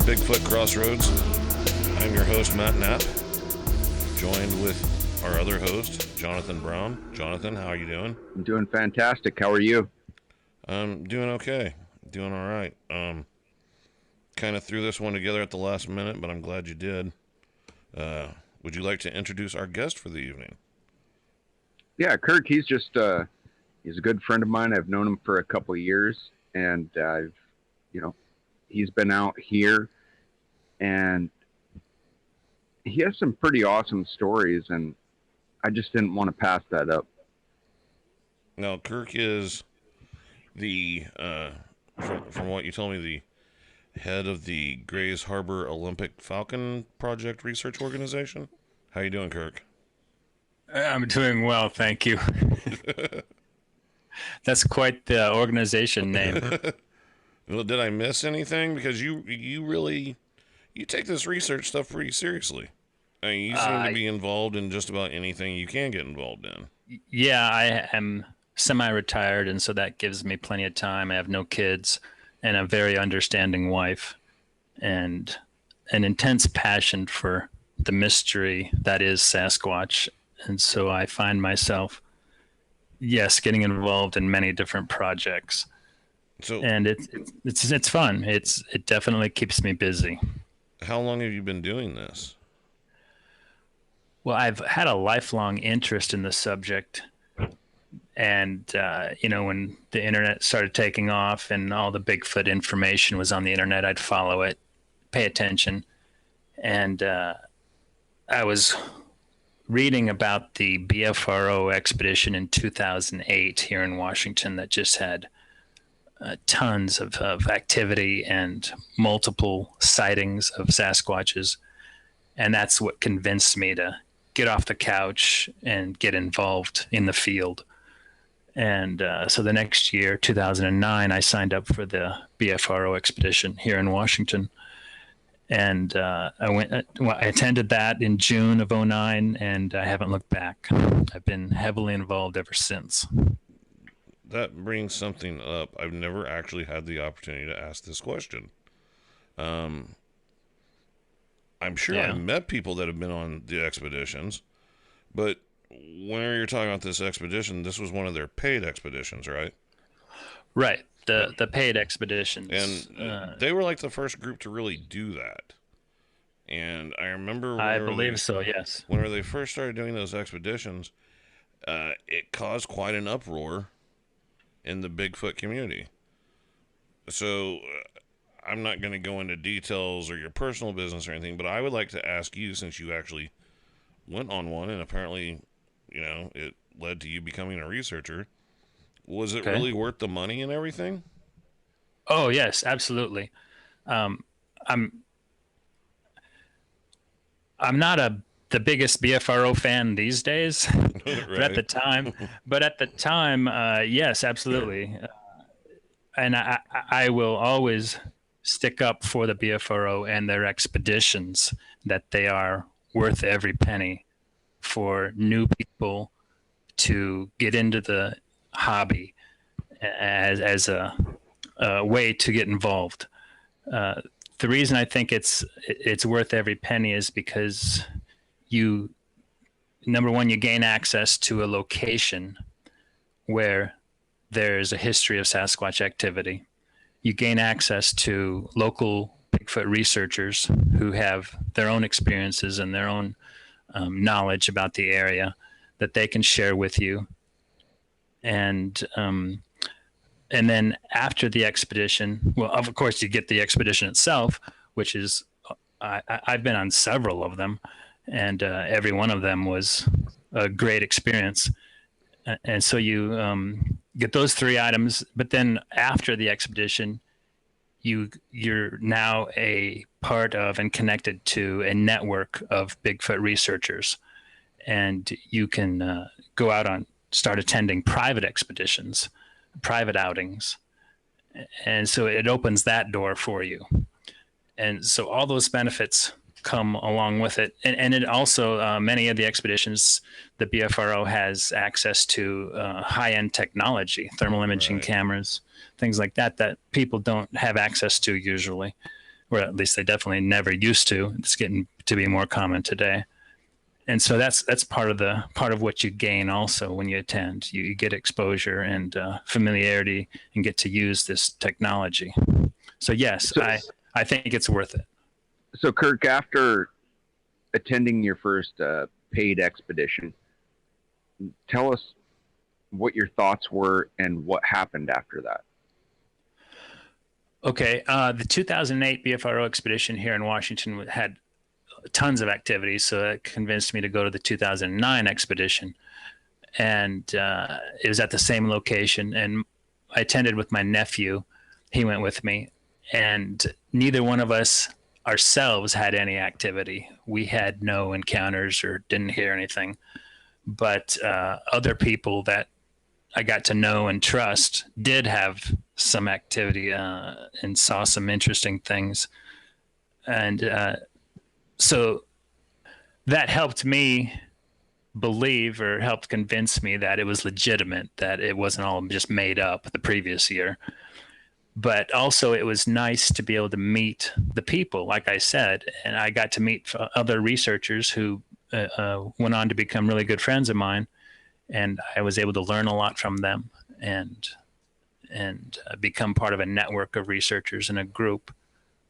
Bigfoot Crossroads. I'm your host, Matt Knapp, joined with our other host, Jonathan Brown. Jonathan, how are you doing? I'm doing fantastic. How are you? I'm doing okay. Doing all right. Kind of threw this one together at the last minute, but I'm glad you did. Would you like to introduce our guest for the evening? Yeah, Kirk, he's a good friend of mine. I've known him for a couple of years, and he's been out here, and he has some pretty awesome stories, and I just didn't want to pass that up. Now, Kirk is the, from what you told me, the head of the Grays Harbor Olympic Falcon Project Research Organization. How you doing, Kirk? I'm doing well, thank you. That's quite the organization name. Well, did I miss anything? Because you really take this research stuff pretty seriously. I mean, you seem to be involved in just about anything you can get involved in. Yeah, I am semi-retired, and so that gives me plenty of time. I have no kids and a very understanding wife and an intense passion for the mystery that is Sasquatch. And so I find myself, yes, getting involved in many different projects. And it's fun. It definitely keeps me busy. How long have you been doing this? Well, I've had a lifelong interest in the subject. And, when the internet started taking off and all the Bigfoot information was on the internet, I'd follow it, pay attention. And I was reading about the BFRO expedition in 2008 here in Washington that just had tons of activity and multiple sightings of Sasquatches. And that's what convinced me to get off the couch and get involved in the field. And so the next year, 2009, I signed up for the BFRO expedition here in Washington. And I attended that in June of 2009, and I haven't looked back. I've been heavily involved ever since. That brings something up. I've never actually had the opportunity to ask this question. I'm sure I've met people that have been on the expeditions, but whenever you're talking about this expedition, this was one of their paid expeditions, right? Right. The paid expeditions. And they were like the first group to really do that. And I remember... I believe so, yes. Whenever they first started doing those expeditions, it caused quite an uproar in the Bigfoot community. So I'm not going to go into details or your personal business or anything, but I would like to ask you, since you actually went on one and apparently, it led to you becoming a researcher, was it really worth the money and everything? Oh, yes, absolutely. I'm not the biggest BFRO fan these days, Right. but at the time, yes, absolutely. And I will always stick up for the BFRO and their expeditions, that they are worth every penny for new people to get into the hobby as a way to get involved. The reason I think it's worth every penny is because number one, you gain access to a location where there's a history of Sasquatch activity. You gain access to local Bigfoot researchers who have their own experiences and their own knowledge about the area that they can share with you. And then after the expedition, well, of course, you get the expedition itself, which is, I've been on several of them, and every one of them was a great experience. And so you get those three items, but then after the expedition, you're now a part of and connected to a network of Bigfoot researchers, and you can go out start attending private expeditions, private outings, and so it opens that door for you. And so all those benefits come along with it. And it also, many of the expeditions, the BFRO has access to high-end technology, thermal imaging cameras, things like that people don't have access to usually. or at least they definitely never used to. It's getting to be more common today. And so that's part of what you gain also when you attend. You get exposure and familiarity and get to use this technology. So yes, So, I think it's worth it. so Kirk, after attending your first paid expedition, tell us what your thoughts were and what happened after that. Okay, the 2008 BFRO expedition here in Washington had tons of activities, so it convinced me to go to the 2009 expedition, and it was at the same location. And I attended with my nephew; he went with me, and neither one of us ourselves had any activity. We had no encounters or didn't hear anything, but other people that I got to know and trust did have some activity and saw some interesting things. And so that helped me believe, or helped convince me, that it was legitimate, that it wasn't all just made up the previous year. But also it was nice to be able to meet the people, like I said, and I got to meet other researchers who went on to become really good friends of mine, and I was able to learn a lot from them and become part of a network of researchers in a group,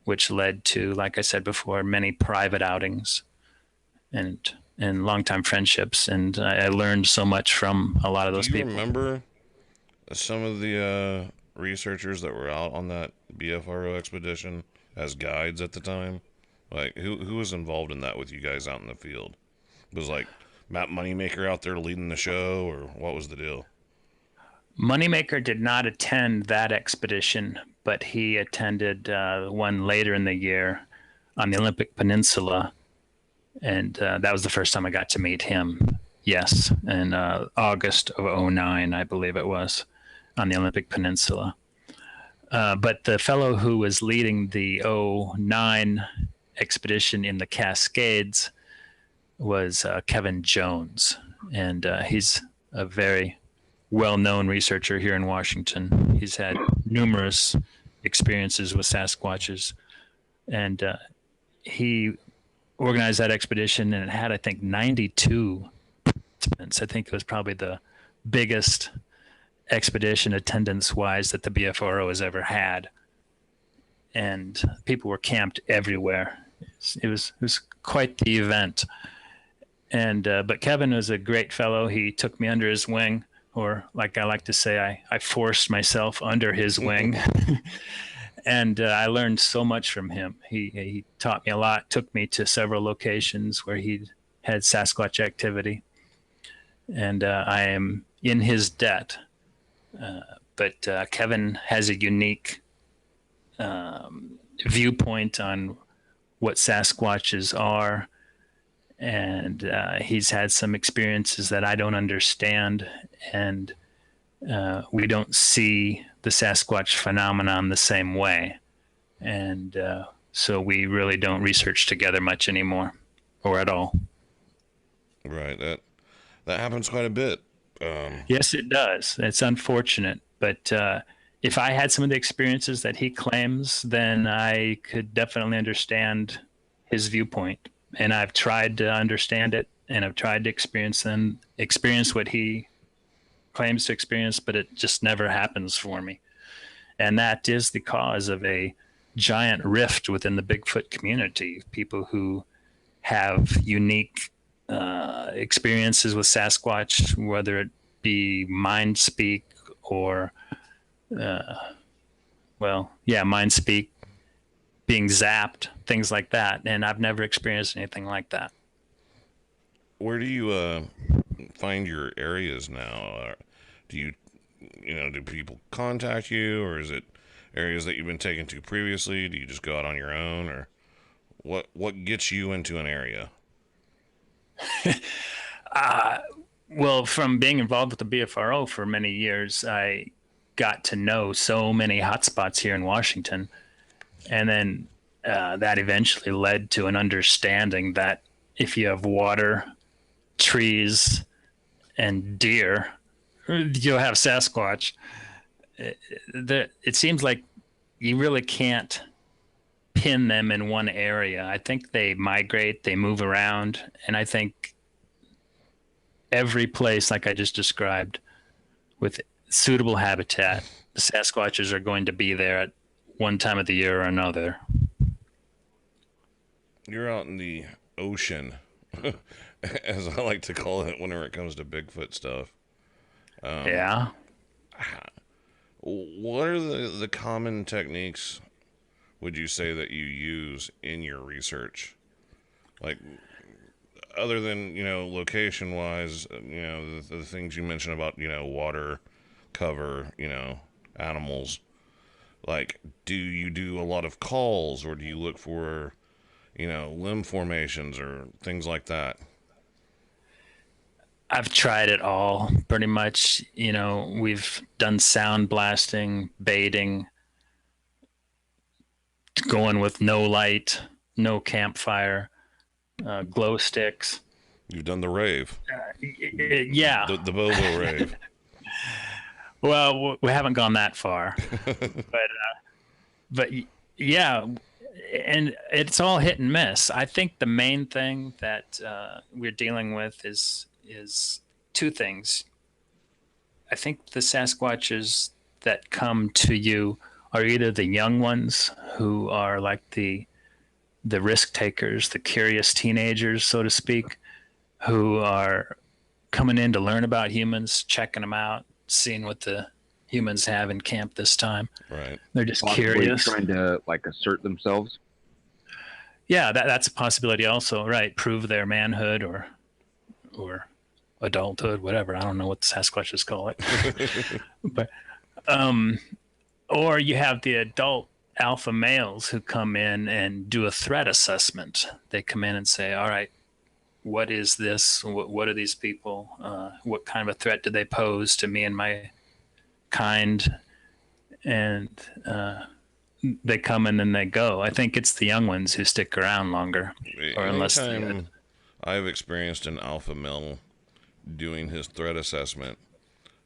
which led to, like I said before, many private outings and longtime friendships. And I learned so much from a lot of those Do you people. remember some of the researchers that were out on that BFRO expedition as guides at the time? Like, who was involved in that with you guys out in the field? Was like Matt Moneymaker out there leading the show, or what was the deal? Moneymaker did not attend that expedition, but he attended one later in the year on the Olympic Peninsula, and that was the first time I got to meet him. Yes, in August of '09, I believe it was, on the Olympic Peninsula. But the fellow who was leading the '09 expedition in the Cascades was Kevin Jones, and he's a very well-known researcher here in Washington. He's had numerous experiences with Sasquatches, and he organized that expedition, and it had, I think, 92 participants. I think it was probably the biggest expedition attendance-wise that the BFRO has ever had, and people were camped everywhere. It was quite the event. And but Kevin was a great fellow. He took me under his wing, or like I like to say, I forced myself under his wing. And I learned so much from him. He taught me a lot, took me to several locations where he had Sasquatch activity. And I am in his debt. But Kevin has a unique viewpoint on what Sasquatches are. And he's had some experiences that I don't understand. And we don't see the Sasquatch phenomenon the same way. And so we really don't research together much anymore, or at all. Right. That happens quite a bit. Yes, it does. It's unfortunate. But if I had some of the experiences that he claims, then I could definitely understand his viewpoint. And I've tried to understand it, and I've tried to experience what he claims to experience, but it just never happens for me. And that is the cause of a giant rift within the Bigfoot community. People who have unique experiences with Sasquatch, whether it be mind speak or, mind speak, being zapped, things like that. And I've never experienced anything like that. Where do you find your areas now? Do do people contact you, or is it areas that you've been taken to previously? Do you just go out on your own, or what gets you into an area? Well, from being involved with the BFRO for many years, I got to know so many hotspots here in Washington. And then that eventually led to an understanding that if you have water, trees, and deer, you'll have Sasquatch. It seems like you really can't pin them in one area. I think they migrate, they move around, and I think every place, like I just described, with suitable habitat, the Sasquatches are going to be there at one time of the year or another. You're out in the ocean, as I like to call it whenever it comes to Bigfoot stuff. Yeah. What are the common techniques, would you say, that you use in your research? Like, other than, location wise, the things you mentioned about, water, cover, animals. Like, do you do a lot of calls, or do you look for, limb formations or things like that? I've tried it all pretty much. We've done sound blasting, baiting, going with no light, no campfire, glow sticks. You've done the rave, Yeah. the Bobo rave. Well, we haven't gone that far, but yeah, and it's all hit and miss. I think the main thing that we're dealing with is two things. I think the Sasquatches that come to you are either the young ones who are like the risk takers, the curious teenagers, so to speak, who are coming in to learn about humans, checking them out, seeing what the humans have in camp this time. Right. They're just Possibly curious. trying to like assert themselves. Yeah, that's a possibility also, right? Prove their manhood or adulthood, whatever. I don't know what the Sasquatches call it. But or you have the adult alpha males who come in and do a threat assessment. They come in and say, all right, what is this? What are these people? What kind of a threat do they pose to me and my kind? And they come in and they go. I think it's the young ones who stick around longer. Or unless Anytime I've experienced an alpha male doing his threat assessment,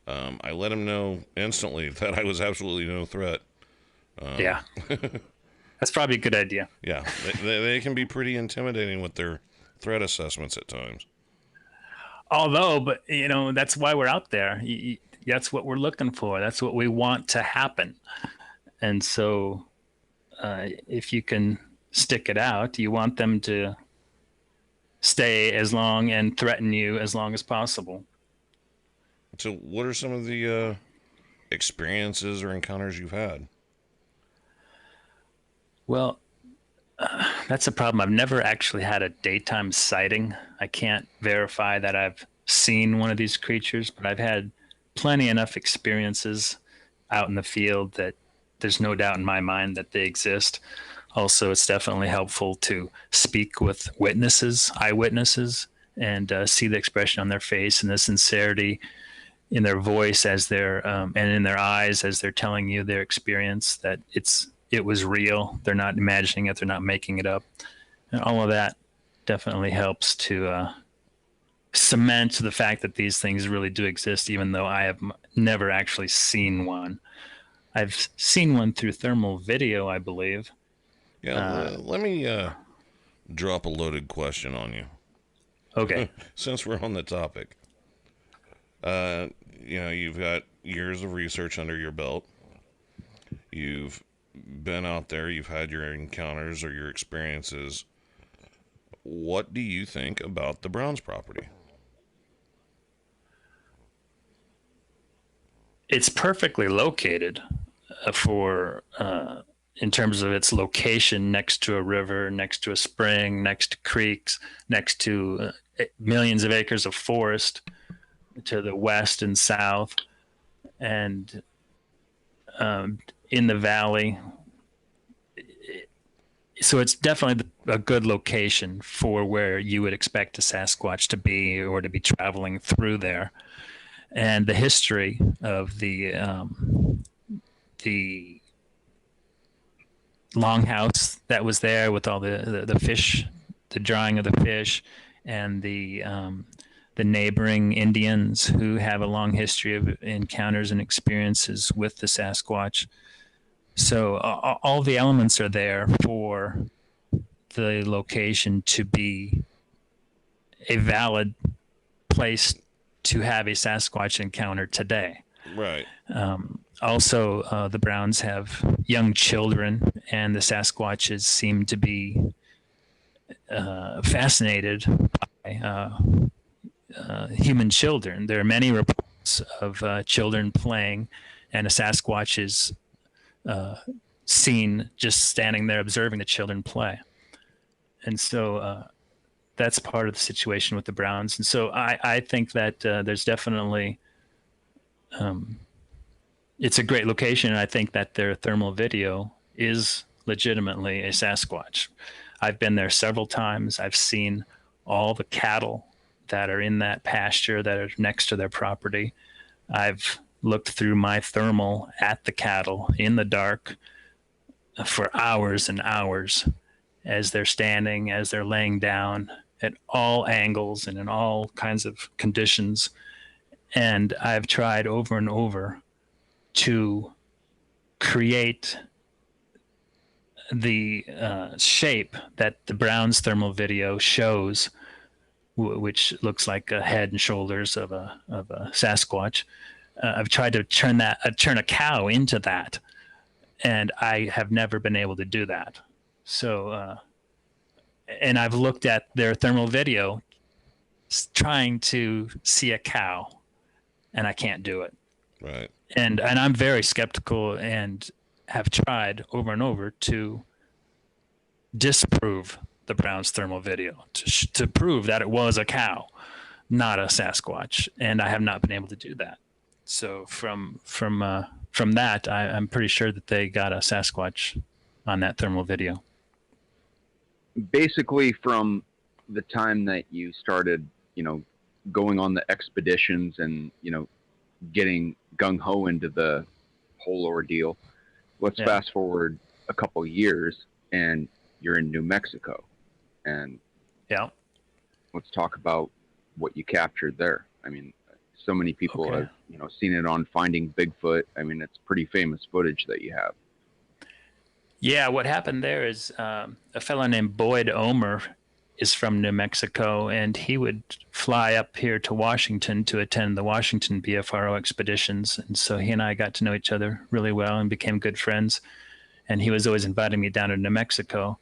I let him know instantly that I was absolutely no threat. Yeah. That's probably a good idea. Yeah, they can be pretty intimidating with their threat assessments at times. Although, but that's why we're out there. That's what we're looking for. That's what we want to happen. And so if you can stick it out, you want them to stay as long and threaten you as long as possible. So what are some of the experiences or encounters you've had? Well, that's a problem. I've never actually had a daytime sighting. I can't verify that I've seen one of these creatures, but I've had plenty enough experiences out in the field that there's no doubt in my mind that they exist. Also, it's definitely helpful to speak with witnesses, eyewitnesses, and see the expression on their face and the sincerity in their voice as they're and in their eyes as they're telling you their experience, that it was real. They're not imagining it. They're not making it up. And all of that definitely helps to cement the fact that these things really do exist, even though I have never actually seen one. I've seen one through thermal video, I believe. Yeah, let me drop a loaded question on you. Okay. Since we're on the topic. You've got years of research under your belt. You've been out there, you've had your encounters or your experiences. What do you think about the Browns property? It's perfectly located for in terms of its location, next to a river, next to a spring, next to creeks, next to millions of acres of forest to the west and south, and in the valley. So it's definitely a good location for where you would expect a Sasquatch to be or to be traveling through there. And the history of the longhouse that was there with all the fish, the drying of the fish, and the neighboring Indians who have a long history of encounters and experiences with the Sasquatch. So all the elements are there for the location to be a valid place to have a Sasquatch encounter today. Right. Also, the Browns have young children, and the Sasquatches seem to be fascinated by human children. There are many reports of children playing, and a Sasquatch is seen just standing there observing the children play. And so that's part of the situation with the Browns. And so I think that there's definitely, it's a great location. And I think that their thermal video is legitimately a Sasquatch. I've been there several times. I've seen all the cattle that are in that pasture that are next to their property. I've looked through my thermal at the cattle in the dark for hours and hours as they're standing, as they're laying down at all angles and in all kinds of conditions. And I've tried over and over to create the shape that the Browns thermal video shows, which looks like a head and shoulders of a Sasquatch. I've tried to turn a cow into that, and I have never been able to do that. So, and I've looked at their thermal video trying to see a cow, and I can't do it. Right. And I'm very skeptical and have tried over and over to disprove the Browns thermal video, to prove that it was a cow, not a Sasquatch, and I have not been able to do that. So from that, I'm pretty sure that they got a Sasquatch on that thermal video. Basically, from the time that you started, going on the expeditions and, getting gung-ho into the whole ordeal, let's fast forward a couple years and you're in New Mexico. And let's talk about what you captured there. I mean, so many people have, seen it on Finding Bigfoot. I mean, it's pretty famous footage that you have. Yeah, what happened there is a fellow named Boyd Omer is from New Mexico, and he would fly up here to Washington to attend the Washington BFRO expeditions. And so he and I got to know each other really well and became good friends. And he was always inviting me down to New Mexico.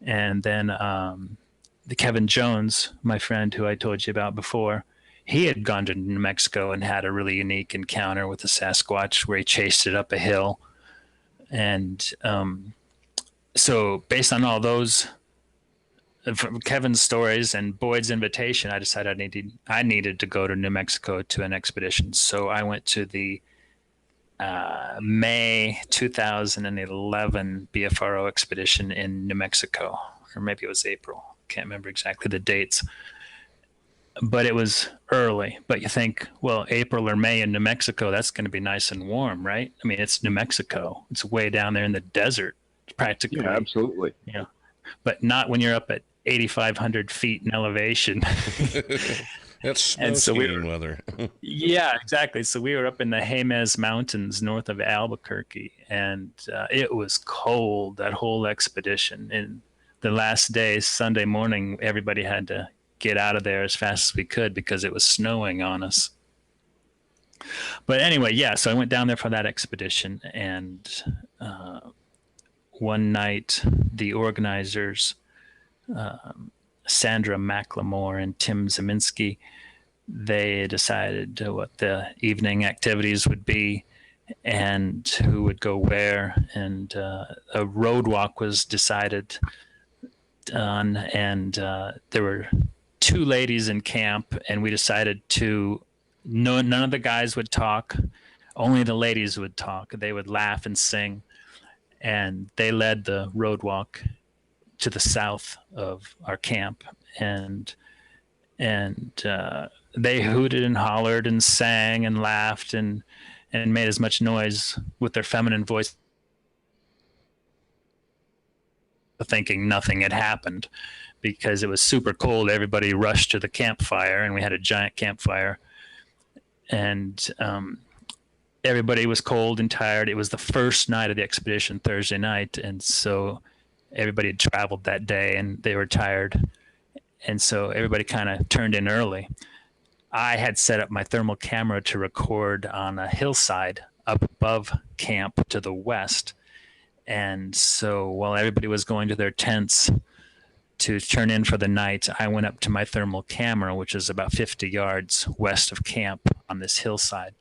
And then the Kevin Jones, my friend who I told you about before, he had gone to New Mexico and had a really unique encounter with a Sasquatch where he chased it up a hill. And so based on all those, from Kevin's stories and Boyd's invitation, I decided I needed to go to New Mexico to an expedition. So I went to the May 2011 BFRO expedition in New Mexico, or maybe it was April. Can't remember exactly the dates. But it was early. But you think, well, April or May in New Mexico, that's going to be nice and warm, right? I mean, it's New Mexico. It's way down there in the desert, practically. Yeah, absolutely. Yeah, but not when you're up at 8,500 feet in elevation. That's snow skiing weather. Yeah, exactly. So we were up in the Jemez Mountains north of Albuquerque, and it was cold that whole expedition. And the last day, Sunday morning, everybody had to get out of there as fast as we could because it was snowing on us. But anyway, so I went down there for that expedition, and one night the organizers, Sandra McLemore and Tim Zeminski, they decided what the evening activities would be and who would go where, and a road walk was decided on, and there were two ladies in camp, and we decided none of the guys would talk, only the ladies would talk. They would laugh and sing, and they led the road walk to the south of our camp, and they hooted and hollered and sang and laughed and made as much noise with their feminine voice, thinking nothing had happened because it was super cold. Everybody rushed to the campfire, and we had a giant campfire, and everybody was cold and tired. It was the first night of the expedition, Thursday night, and so everybody had traveled that day and they were tired, and so everybody kind of turned in early. I had set up my thermal camera to record on a hillside up above camp to the west, and so while everybody was going to their tents to turn in for the night, I went up to my thermal camera, which is about 50 yards west of camp on this hillside.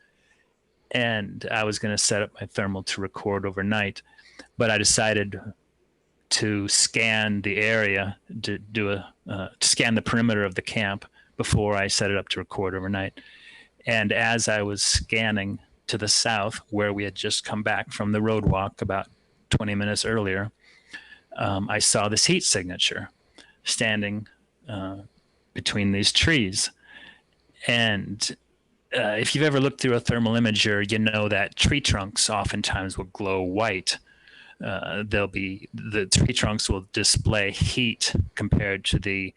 And I was going to set up my thermal to record overnight, but I decided to scan the area, to scan the perimeter of the camp before I set it up to record overnight. And as I was scanning to the south, where we had just come back from the road walk about 20 minutes earlier, I saw this heat signature standing between these trees. And if you've ever looked through a thermal imager, you know that tree trunks oftentimes will glow white. The tree trunks will display heat compared to the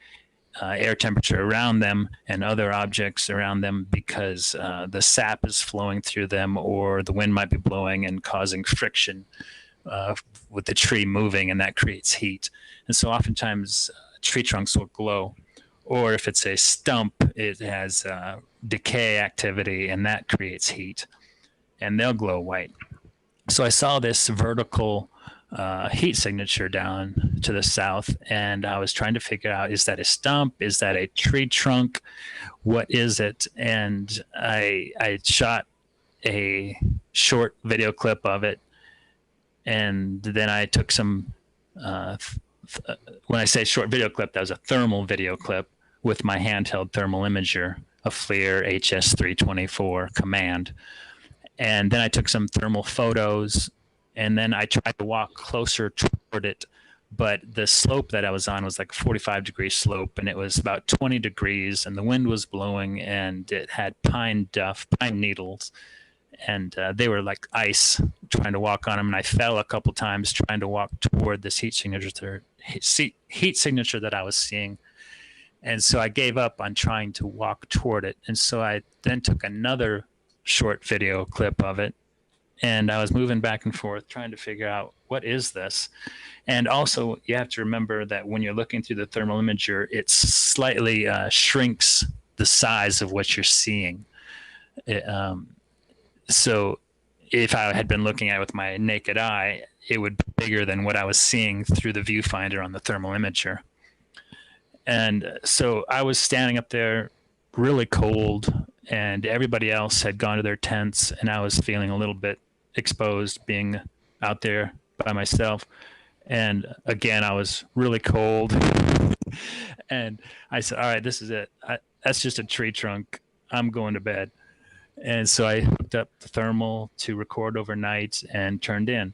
air temperature around them and other objects around them, because the sap is flowing through them, or the wind might be blowing and causing friction with the tree moving, and that creates heat. And so oftentimes tree trunks will glow, or if it's a stump, it has decay activity, and that creates heat, and they'll glow white. So I saw this vertical heat signature down to the south, and I was trying to figure out, is that a stump? Is that a tree trunk? What is it? And I shot a short video clip of it, and then I took some, when I say short video clip, that was a thermal video clip with my handheld thermal imager, a FLIR HS324 Command. And then I took some thermal photos, and then I tried to walk closer toward it, but the slope that I was on was like a 45-degree slope, and it was about 20 degrees, and the wind was blowing, and it had pine needles, and they were like ice, trying to walk on them, and I fell a couple times trying to walk toward this heat signature that I was seeing. And so I gave up on trying to walk toward it, and so I then took another short video clip of it, and I was moving back and forth trying to figure out, what is this? And also, you have to remember that when you're looking through the thermal imager, it slightly shrinks the size of what you're seeing. So if I had been looking at it with my naked eye, it would be bigger than what I was seeing through the viewfinder on the thermal imager. And so I was standing up there really cold, and everybody else had gone to their tents, and I was feeling a little bit exposed being out there by myself. And again, I was really cold. And I said, all right, this is it. That's just a tree trunk. I'm going to bed. And so I hooked up the thermal to record overnight and turned in.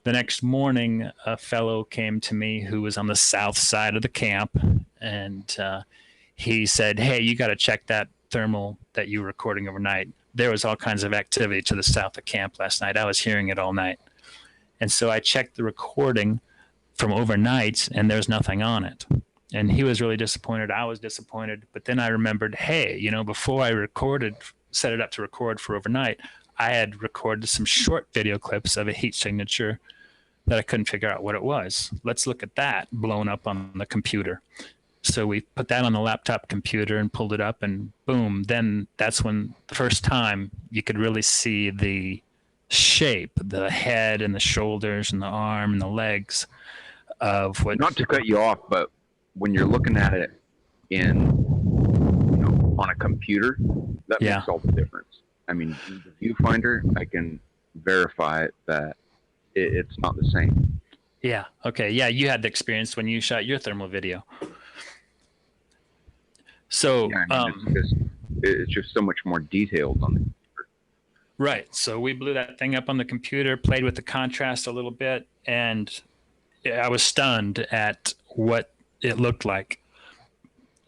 The next morning, a fellow came to me who was on the south side of the camp, and he said, hey, you got to check that thermal that you were recording overnight. There was all kinds of activity to the south of camp last night. I was hearing it all night. And so I checked the recording from overnight, and there's nothing on it. And he was really disappointed. I was disappointed. But then I remembered, hey, before I set it up to record for overnight, I had recorded some short video clips of a heat signature that I couldn't figure out what it was. Let's look at that blown up on the computer. So we put that on the laptop computer and pulled it up, and boom, then that's when the first time you could really see the shape, the head and the shoulders and the arm and the legs of what. Not to cut you off, but when you're looking at it on a computer, that makes all the difference. I mean, the viewfinder, I can verify that it's not the same. Yeah. Okay. Yeah, you had the experience when you shot your thermal video. So it's just so much more detailed on the computer. Right. So we blew that thing up on the computer, played with the contrast a little bit, and I was stunned at what it looked like.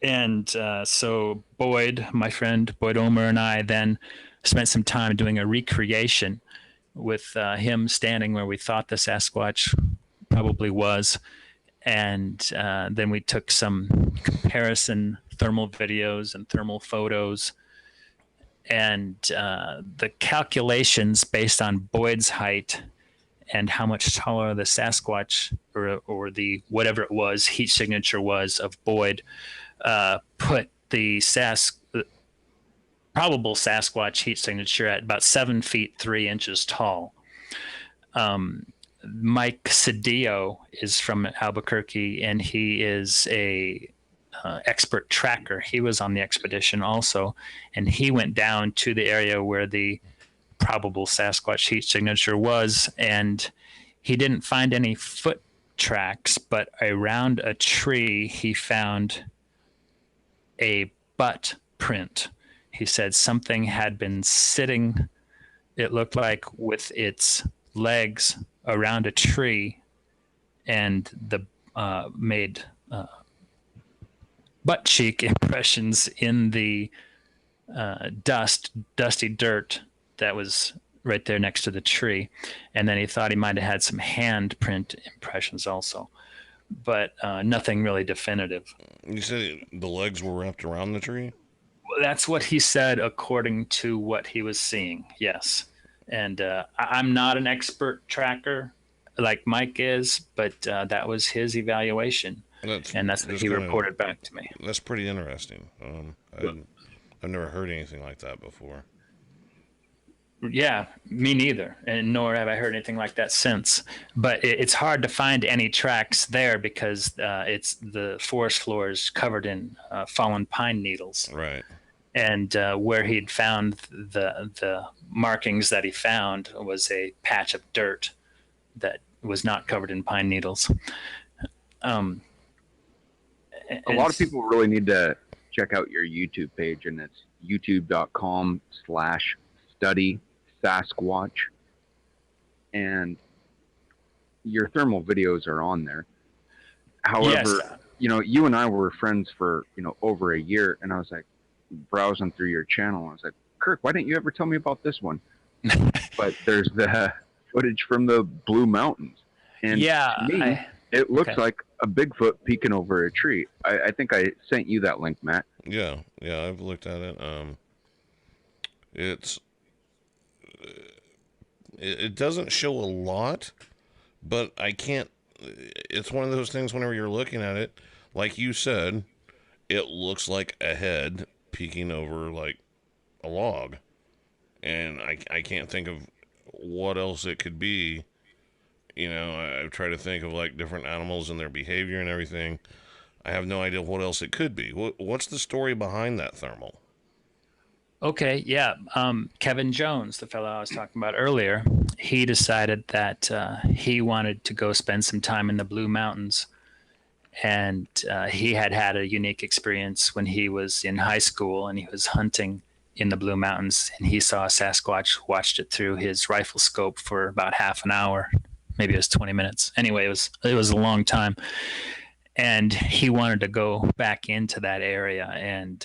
And so Boyd, my friend Boyd Omer, and I then spent some time doing a recreation with him standing where we thought the Sasquatch probably was. And then we took some comparison thermal videos and thermal photos. And the calculations based on Boyd's height and how much taller the Sasquatch or the whatever it was heat signature was of Boyd put the probable Sasquatch heat signature at about 7 feet 3 inches tall. Mike Cedillo is from Albuquerque, and he is a expert tracker. He was on the expedition also, and he went down to the area where the probable Sasquatch heat signature was, and he didn't find any foot tracks, but around a tree he found a butt print. He said something had been sitting, it looked like, with its legs around a tree, and the made butt cheek impressions in the dusty dirt that was right there next to the tree. And then he thought he might have had some handprint impressions also, but nothing really definitive. You said the legs were wrapped around the tree? Well, that's what he said according to what he was seeing, yes. And I'm not an expert tracker like Mike is, but that was his evaluation. And that's what he reported back to me. That's pretty interesting. I've never heard anything like that before. Yeah, me neither, and nor have I heard anything like that since. But it's hard to find any tracks there because it's the forest floor is covered in fallen pine needles. Right. And where he'd found the markings that he found was a patch of dirt that was not covered in pine needles. A lot of people really need to check out your YouTube page, and it's youtube.com/study Sasquatch, and your thermal videos are on there. However, yes. You and I were friends for over a year, and I was like browsing through your channel. I was like, Kirk, why didn't you ever tell me about this one? But there's the footage from the Blue Mountains, and to me, it looks like a Bigfoot peeking over a tree. I think I sent you that link, Matt. Yeah, I've looked at it. It doesn't show a lot, but I can't. It's one of those things. Whenever you're looking at it, like you said, it looks like a head peeking over like a log, and I can't think of what else it could be. I try to think of like different animals and their behavior and everything. I have no idea what else it could be. What's the story behind that thermal? Okay, yeah. Kevin Jones, the fellow I was talking about earlier, he decided that he wanted to go spend some time in the Blue Mountains. And he had a unique experience when he was in high school and he was hunting in the Blue Mountains, and he saw a Sasquatch, watched it through his rifle scope for about half an hour. Maybe it was 20 minutes. Anyway, it was a long time. And he wanted to go back into that area and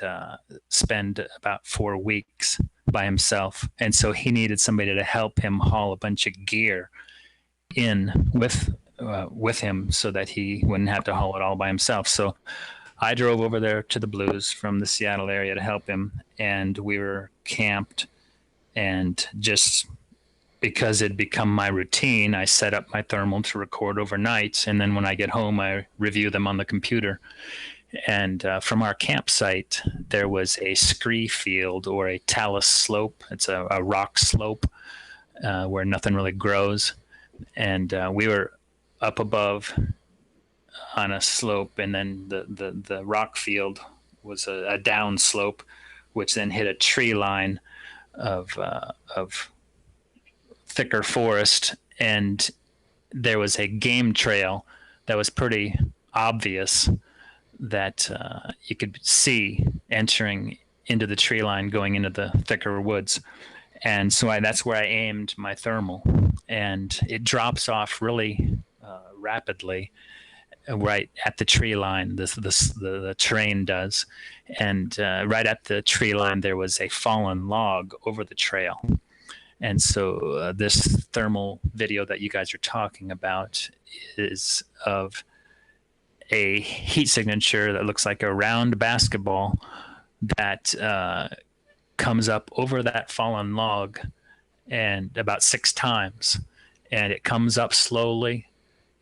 spend about 4 weeks by himself. And so he needed somebody to help him haul a bunch of gear in with him so that he wouldn't have to haul it all by himself. So I drove over there to the Blues from the Seattle area to help him. And we were camped, and just because it'd become my routine, I set up my thermal to record overnight, and then when I get home, I review them on the computer. And from our campsite, there was a scree field or a talus slope. It's a rock slope where nothing really grows. And we were up above on a slope, and then the rock field was a down slope, which then hit a tree line of thicker forest, and there was a game trail that was pretty obvious that you could see entering into the tree line going into the thicker woods. And so that's where I aimed my thermal, and it drops off really rapidly right at the tree line. The terrain does, and right at the tree line there was a fallen log over the trail. And so this thermal video that you guys are talking about is of a heat signature that looks like a round basketball that comes up over that fallen log and about 6 times, and it comes up slowly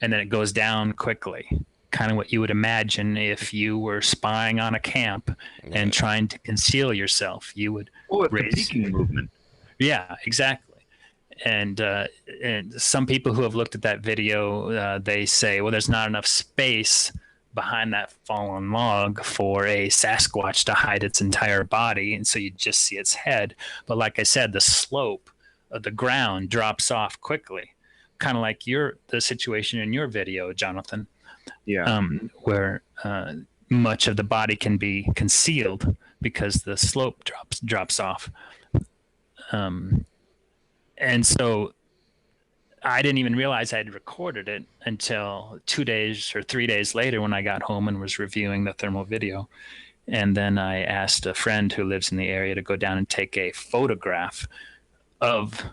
and then it goes down quickly, kind of what you would imagine if you were spying on a camp and trying to conceal yourself. You would it's raise a peaking movement. Yeah, exactly. And some people who have looked at that video, they say, well, there's not enough space behind that fallen log for a Sasquatch to hide its entire body, and so you just see its head. But like I said, the slope of the ground drops off quickly, kind of like the situation in your video, Jonathan. Yeah. Where much of the body can be concealed because the slope drops off. And so I didn't even realize I had recorded it until 2 days or 3 days later when I got home and was reviewing the thermal video. And then I asked a friend who lives in the area to go down and take a photograph of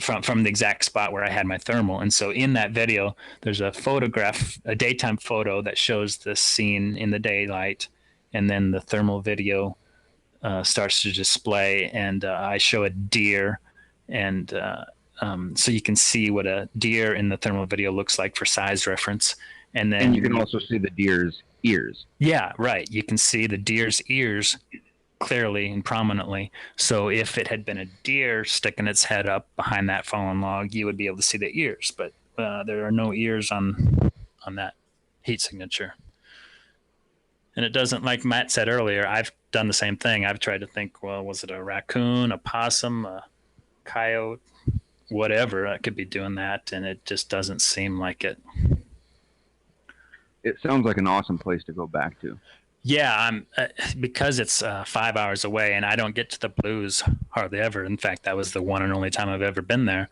from the exact spot where I had my thermal. And so in that video, there's a photograph, a daytime photo that shows the scene in the daylight, and then the thermal video starts to display, and I show a deer, and so you can see what a deer in the thermal video looks like for size reference. And you can also see the deer's ears. Yeah, right. You can see the deer's ears clearly and prominently. So if it had been a deer sticking its head up behind that fallen log, you would be able to see the ears, but there are no ears on that heat signature. And it doesn't, like Matt said earlier, I've done the same thing. I've tried to think, well, was it a raccoon, a possum, a coyote, whatever? I could be doing that, and it just doesn't seem like it. It sounds like an awesome place to go back to. Yeah, I'm because it's 5 hours away, and I don't get to the Blues hardly ever. In fact, that was the one and only time I've ever been there.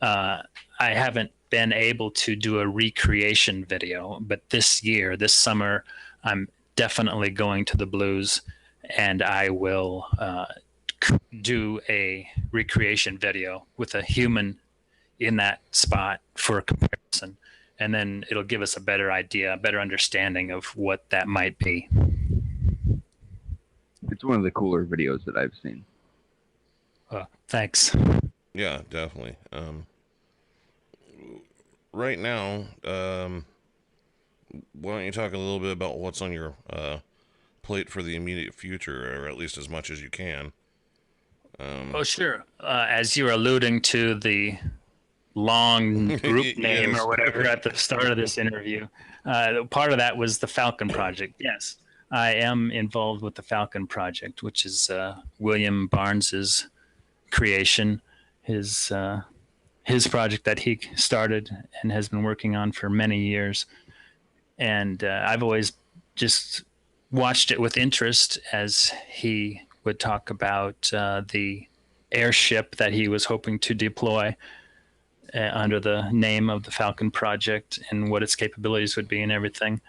I haven't been able to do a recreation video, but this summer, I'm definitely going to the Blues, and I will do a recreation video with a human in that spot for a comparison. And then it'll give us a better idea, a better understanding of what that might be. It's one of the cooler videos that I've seen. Thanks. Yeah, definitely. Right now, why don't you talk a little bit about what's on your plate for the immediate future, or at least as much as you can? Sure. As you were alluding to the long group name or whatever at the start of this interview, part of that was the Falcon Project. Yes, I am involved with the Falcon Project, which is William Barnes's creation, his project that he started and has been working on for many years. And I've always just watched it with interest as he would talk about the airship that he was hoping to deploy under the name of the Falcon Project and what its capabilities would be and everything.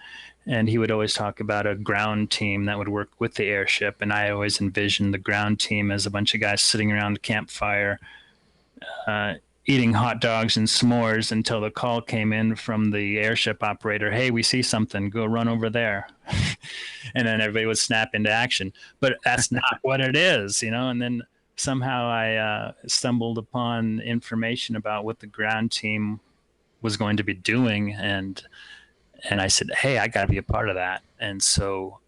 And he would always talk about a ground team that would work with the airship. And I always envisioned the ground team as a bunch of guys sitting around a campfire, eating hot dogs and s'mores until the call came in from the airship operator, hey, we see something, go run over there. And then everybody would snap into action. But that's not what it is, and then somehow I stumbled upon information about what the ground team was going to be doing, and I said, hey, I got to be a part of that. And so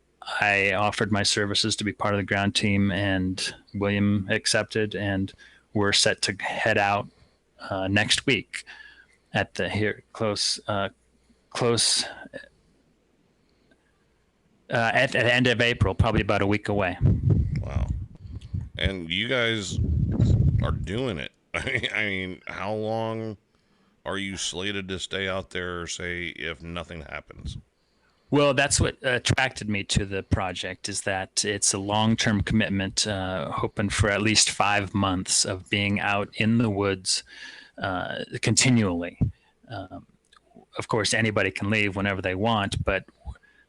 I offered my services to be part of the ground team, and William accepted, and we're set to head out next week at the at the end of April, probably about a week away. Wow. And you guys are doing it. I mean, how long are you slated to stay out there, say, if nothing happens? Well, that's what attracted me to the project, is that it's a long-term commitment, hoping for at least 5 months of being out in the woods continually. Of course, anybody can leave whenever they want, but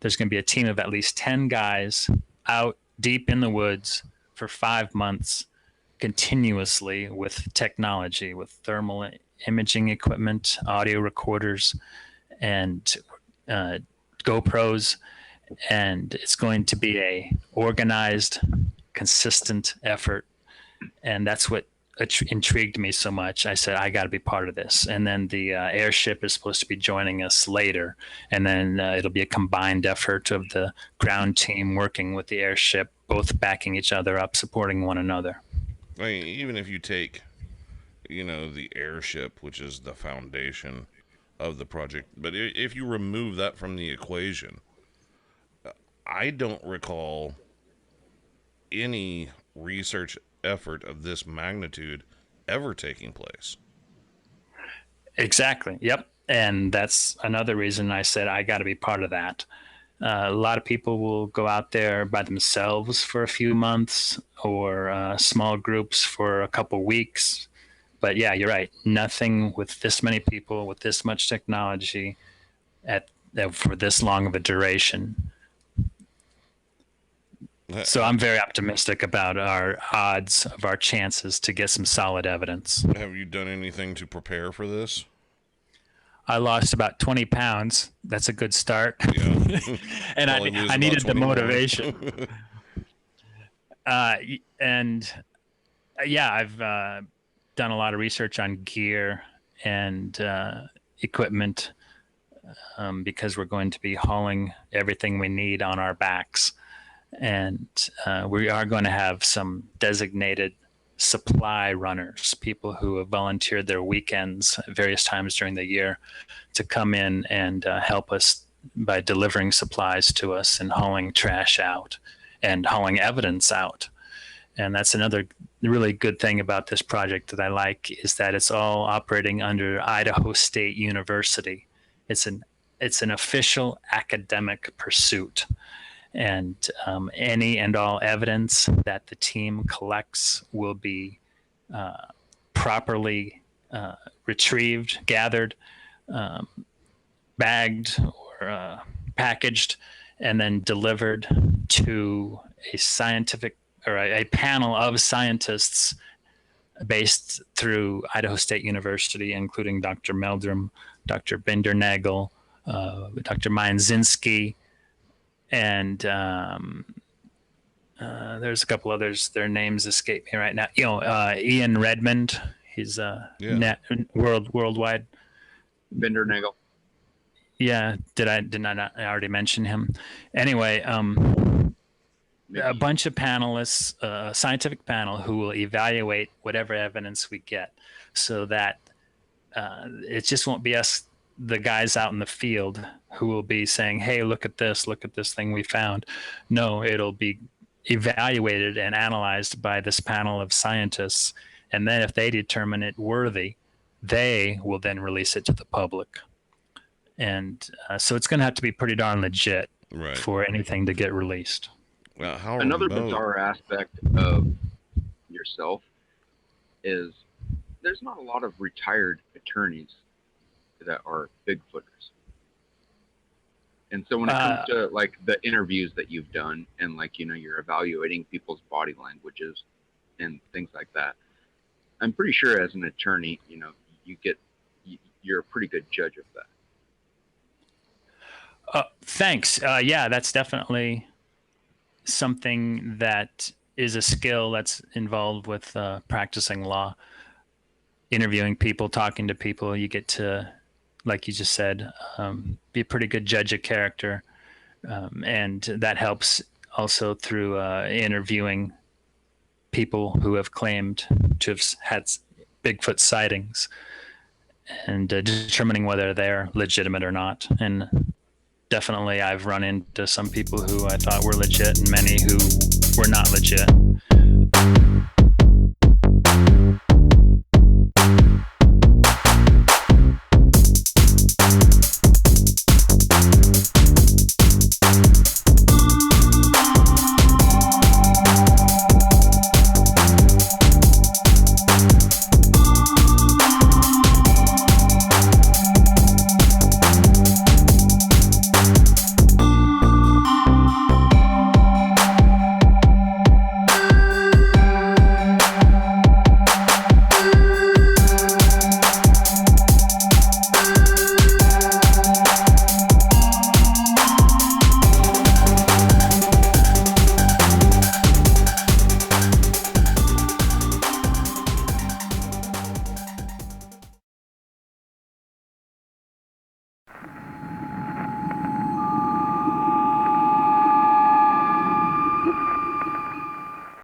there's going to be a team of at least 10 guys out deep in the woods for 5 months continuously with technology, with thermal imaging equipment, audio recorders, and GoPros. And it's going to be a organized consistent effort. And that's what intrigued me so much. I said, I got to be part of this. And then the airship is supposed to be joining us later. And then it'll be a combined effort of the ground team working with the airship, both backing each other up, supporting one another. I mean, even if you take, the airship, which is the foundation of the project, but if you remove that from the equation, I don't recall any research effort of this magnitude ever taking place. Exactly. Yep. And that's another reason I said I got to be part of that. A lot of people will go out there by themselves for a few months, or small groups for a couple weeks. But yeah, you're right. Nothing with this many people, with this much technology, for this long of a duration. So I'm very optimistic about our odds of our chances to get some solid evidence. Have you done anything to prepare for this? I lost about 20 pounds. That's a good start. Yeah. And I needed the motivation. I've done a lot of research on gear and equipment because we're going to be hauling everything we need on our backs. And we are going to have some designated supply runners, people who have volunteered their weekends at various times during the year to come in and help us by delivering supplies to us and hauling trash out and hauling evidence out. And that's another really good thing about this project that I like, is that it's all operating under Idaho State University. It's an official academic pursuit. And any and all evidence that the team collects will be properly retrieved, gathered, bagged, or packaged, and then delivered to a scientific or a panel of scientists based through Idaho State University, including Dr. Meldrum, Dr. Bindernagel, Dr. Mainzinski, and there's a couple others. Their names escape me right now. Ian Redmond. He's worldwide. Bindernagel. Yeah. Did I not already mention him? Anyway, a bunch of panelists, a scientific panel who will evaluate whatever evidence we get, so that it just won't be us, the guys out in the field, who will be saying, hey, look at this thing we found. No, it'll be evaluated and analyzed by this panel of scientists. And then if they determine it worthy, they will then release it to the public. And so it's going to have to be pretty darn legit for anything to get released. Another bizarre aspect of yourself is there's not a lot of retired attorneys that are Bigfooters. And so when it comes to like the interviews that you've done and like, you're evaluating people's body languages and things like that, I'm pretty sure as an attorney, you're a pretty good judge of that. Thanks. Yeah, that's definitely something that is a skill that's involved with practicing law. Interviewing people, talking to people, you get to, like you just said, be a pretty good judge of character. And that helps also through interviewing people who have claimed to have had Bigfoot sightings and determining whether they're legitimate or not. And definitely I've run into some people who I thought were legit and many who were not legit.